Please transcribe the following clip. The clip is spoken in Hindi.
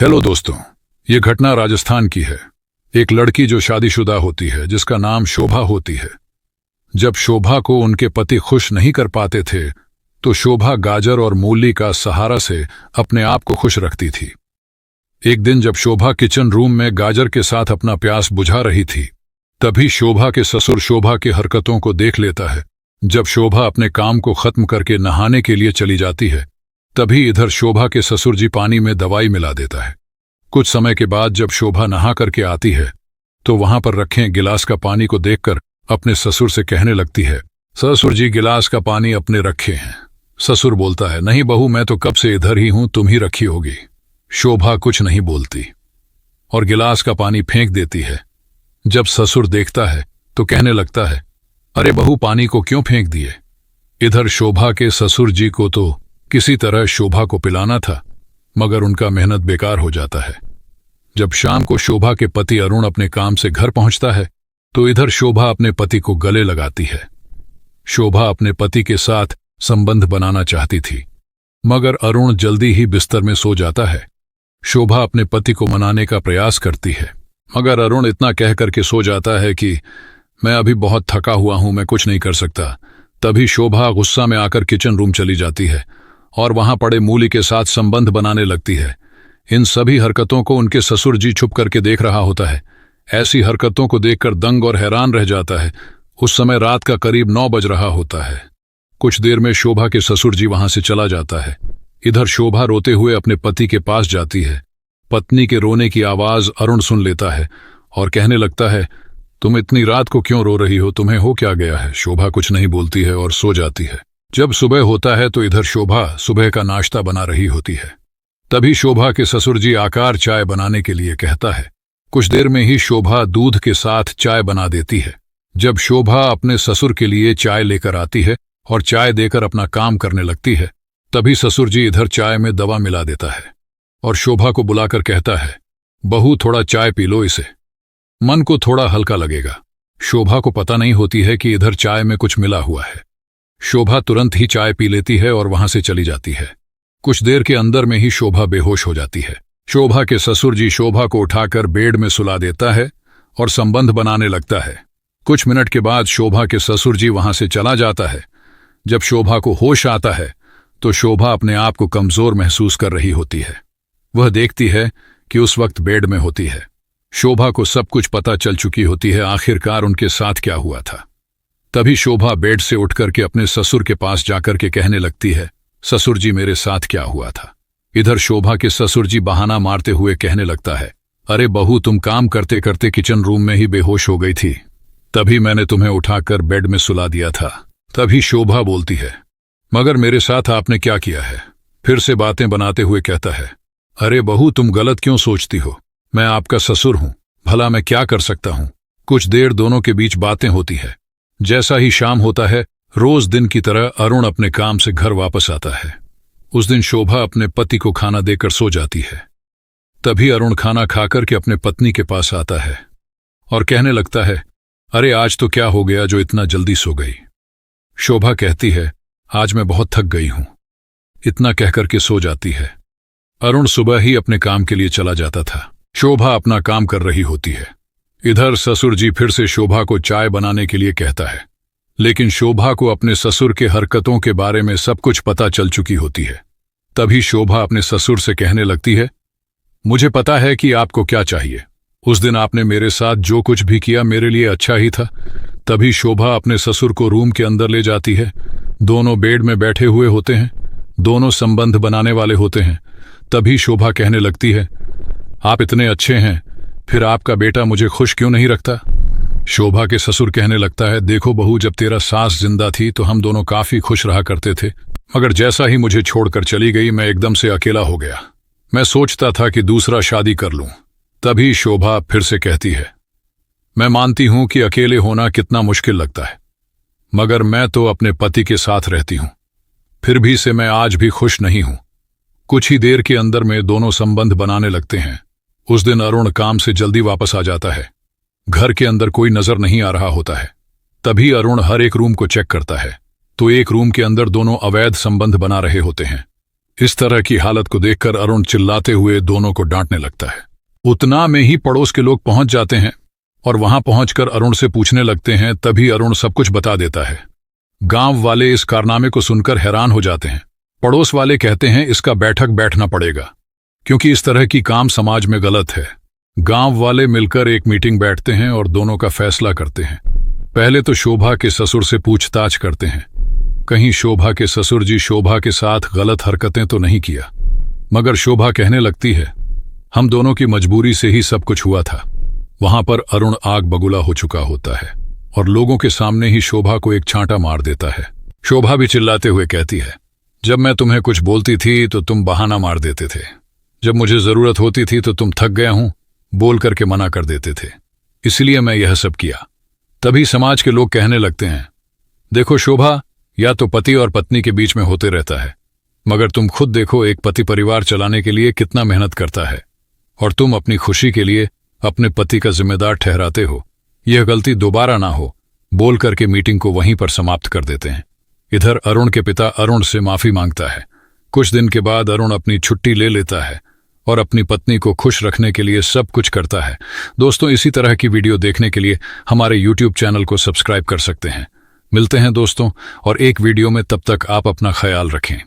हेलो दोस्तों, ये घटना राजस्थान की है। एक लड़की जो शादीशुदा होती है, जिसका नाम शोभा होती है। जब शोभा को उनके पति खुश नहीं कर पाते थे तो शोभा गाजर और मूली का सहारा से अपने आप को खुश रखती थी। एक दिन जब शोभा किचन रूम में गाजर के साथ अपना प्यास बुझा रही थी, तभी शोभा के ससुर शोभा की हरकतों को देख लेता है। जब शोभा अपने काम को खत्म करके नहाने के लिए चली जाती है, तभी इधर शोभा के ससुर जी पानी में दवाई मिला देता है। कुछ समय के बाद जब शोभा नहा करके आती है तो वहां पर रखे गिलास का पानी को देखकर अपने ससुर से कहने लगती है, ससुर जी गिलास का पानी अपने रखे हैं। ससुर बोलता है, नहीं बहू, मैं तो कब से इधर ही हूं, तुम ही रखी होगी। शोभा कुछ नहीं बोलती और गिलास का पानी फेंक देती है। जब ससुर देखता है तो कहने लगता है, अरे बहू, पानी को क्यों फेंक दिए। इधर शोभा के ससुर जी को तो किसी तरह शोभा को पिलाना था, मगर उनका मेहनत बेकार हो जाता है। जब शाम को शोभा के पति अरुण अपने काम से घर पहुंचता है तो इधर शोभा अपने पति को गले लगाती है। शोभा अपने पति के साथ संबंध बनाना चाहती थी, मगर अरुण जल्दी ही बिस्तर में सो जाता है। शोभा अपने पति को मनाने का प्रयास करती है, मगर अरुण इतना कह करके सो जाता है कि मैं अभी बहुत थका हुआ हूं, मैं कुछ नहीं कर सकता। तभी शोभा गुस्सा में आकर किचन रूम चली जाती है और वहां पड़े मूली के साथ संबंध बनाने लगती है। इन सभी हरकतों को उनके ससुर जी छुप करके देख रहा होता है। ऐसी हरकतों को देखकर दंग और हैरान रह जाता है। उस समय रात का करीब 9 बज रहा होता है। कुछ देर में शोभा के ससुर जी वहां से चला जाता है। इधर शोभा रोते हुए अपने पति के पास जाती है। पत्नी के रोने की आवाज अरुण सुन लेता है और कहने लगता है, तुम इतनी रात को क्यों रो रही हो, तुम्हें हो क्या गया है। शोभा कुछ नहीं बोलती है और सो जाती है। जब सुबह होता है तो इधर शोभा सुबह का नाश्ता बना रही होती है। तभी शोभा के ससुर जी आकार चाय बनाने के लिए कहता है। कुछ देर में ही शोभा दूध के साथ चाय बना देती है। जब शोभा अपने ससुर के लिए चाय लेकर आती है और चाय देकर अपना काम करने लगती है, तभी ससुर जी इधर चाय में दवा मिला देता है और शोभा को बुलाकर कहता है, बहू थोड़ा चाय पी लो, इसे मन को थोड़ा हल्का लगेगा। शोभा को पता नहीं होती है कि इधर चाय में कुछ मिला हुआ है। शोभा तुरंत ही चाय पी लेती है और वहां से चली जाती है। कुछ देर के अंदर में ही शोभा बेहोश हो जाती है। शोभा के ससुर जी शोभा को उठाकर बेड में सुला देता है और संबंध बनाने लगता है। कुछ मिनट के बाद शोभा के ससुर जी वहां से चला जाता है। जब शोभा को होश आता है तो शोभा अपने आप को कमजोर महसूस कर रही होती है। वह देखती है कि उस वक्त बेड में होती है। शोभा को सब कुछ पता चल चुकी होती है, आखिरकार उनके साथ क्या हुआ था। तभी शोभा बेड से उठ करके अपने ससुर के पास जाकर के कहने लगती है, ससुर जी मेरे साथ क्या हुआ था। इधर शोभा के ससुर जी बहाना मारते हुए कहने लगता है, अरे बहू, तुम काम करते करते किचन रूम में ही बेहोश हो गई थी, तभी मैंने तुम्हें उठाकर बेड में सुला दिया था। तभी शोभा बोलती है, मगर मेरे साथ आपने क्या किया है। फिर से बातें बनाते हुए कहता है, अरे बहू, तुम गलत क्यों सोचती हो, मैं आपका ससुर हूं, भला मैं क्या कर सकता हूं। कुछ देर दोनों के बीच बातें होती है। जैसा ही शाम होता है, रोज दिन की तरह अरुण अपने काम से घर वापस आता है। उस दिन शोभा अपने पति को खाना देकर सो जाती है। तभी अरुण खाना खाकर के अपने पत्नी के पास आता है और कहने लगता है, अरे आज तो क्या हो गया जो इतना जल्दी सो गई। शोभा कहती है, आज मैं बहुत थक गई हूं। इतना कहकर के सो जाती है। अरुण सुबह ही अपने काम के लिए चला जाता था। शोभा अपना काम कर रही होती है। इधर ससुर जी फिर से शोभा को चाय बनाने के लिए कहता है, लेकिन शोभा को अपने ससुर के हरकतों के बारे में सब कुछ पता चल चुकी होती है। तभी शोभा अपने ससुर से कहने लगती है, मुझे पता है कि आपको क्या चाहिए। उस दिन आपने मेरे साथ जो कुछ भी किया मेरे लिए अच्छा ही था। तभी शोभा अपने ससुर को रूम के अंदर ले जाती है। दोनों बेड में बैठे हुए होते हैं, दोनों संबंध बनाने वाले होते हैं। तभी शोभा कहने लगती है, आप इतने अच्छे हैं, फिर आपका बेटा मुझे खुश क्यों नहीं रखता। शोभा के ससुर कहने लगता है, देखो बहू, जब तेरा सास जिंदा थी तो हम दोनों काफी खुश रहा करते थे, मगर जैसा ही मुझे छोड़कर चली गई मैं एकदम से अकेला हो गया। मैं सोचता था कि दूसरा शादी कर लूं। तभी शोभा फिर से कहती है, मैं मानती हूं कि अकेले होना कितना मुश्किल लगता है, मगर मैं तो अपने पति के साथ रहती हूं, फिर भी से मैं आज भी खुश नहीं हूं। कुछ ही देर के अंदर में दोनों संबंध बनाने लगते हैं। उस दिन अरुण काम से जल्दी वापस आ जाता है। घर के अंदर कोई नजर नहीं आ रहा होता है। तभी अरुण हर एक रूम को चेक करता है तो एक रूम के अंदर दोनों अवैध संबंध बना रहे होते हैं। इस तरह की हालत को देखकर अरुण चिल्लाते हुए दोनों को डांटने लगता है। उतना में ही पड़ोस के लोग पहुंच जाते हैं और वहां पहुंचकर अरुण से पूछने लगते हैं। तभी अरुण सब कुछ बता देता है। गांव वाले इस कारनामे को सुनकर हैरान हो जाते हैं। पड़ोस वाले कहते हैं इसका बैठक बैठना पड़ेगा, क्योंकि इस तरह की काम समाज में गलत है। गांव वाले मिलकर एक मीटिंग बैठते हैं और दोनों का फैसला करते हैं। पहले तो शोभा के ससुर से पूछताछ करते हैं, कहीं शोभा के ससुर जी शोभा के साथ गलत हरकतें तो नहीं किया। मगर शोभा कहने लगती है, हम दोनों की मजबूरी से ही सब कुछ हुआ था। वहां पर अरुण आग बगुला हो चुका होता है और लोगों के सामने ही शोभा को एक छांटा मार देता है। शोभा भी चिल्लाते हुए कहती है, जब मैं तुम्हें कुछ बोलती थी तो तुम बहाना मार देते थे, जब मुझे जरूरत होती थी तो तुम थक गया हूं बोल करके मना कर देते थे, इसलिए मैं यह सब किया। तभी समाज के लोग कहने लगते हैं, देखो शोभा, या तो पति और पत्नी के बीच में होते रहता है, मगर तुम खुद देखो एक पति परिवार चलाने के लिए कितना मेहनत करता है और तुम अपनी खुशी के लिए अपने पति का जिम्मेदार ठहराते हो। यह गलती दोबारा ना हो बोल करके मीटिंग को वहीं पर समाप्त कर देते हैं। इधर अरुण के पिता अरुण से माफी मांगता है। कुछ दिन के बाद अरुण अपनी छुट्टी ले लेता है और अपनी पत्नी को खुश रखने के लिए सब कुछ करता है। दोस्तों, इसी तरह की वीडियो देखने के लिए हमारे YouTube चैनल को सब्सक्राइब कर सकते हैं। मिलते हैं दोस्तों और एक वीडियो में, तब तक आप अपना ख्याल रखें।